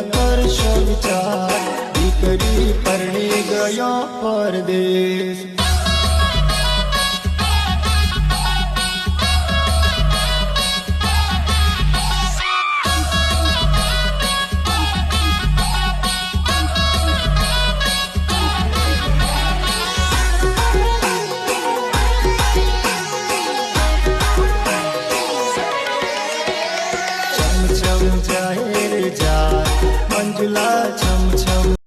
ના કરશો વિચાર, દીકરી પરણી ગયો પરદેશ. જાહેર જા મંજુલા છમ છમ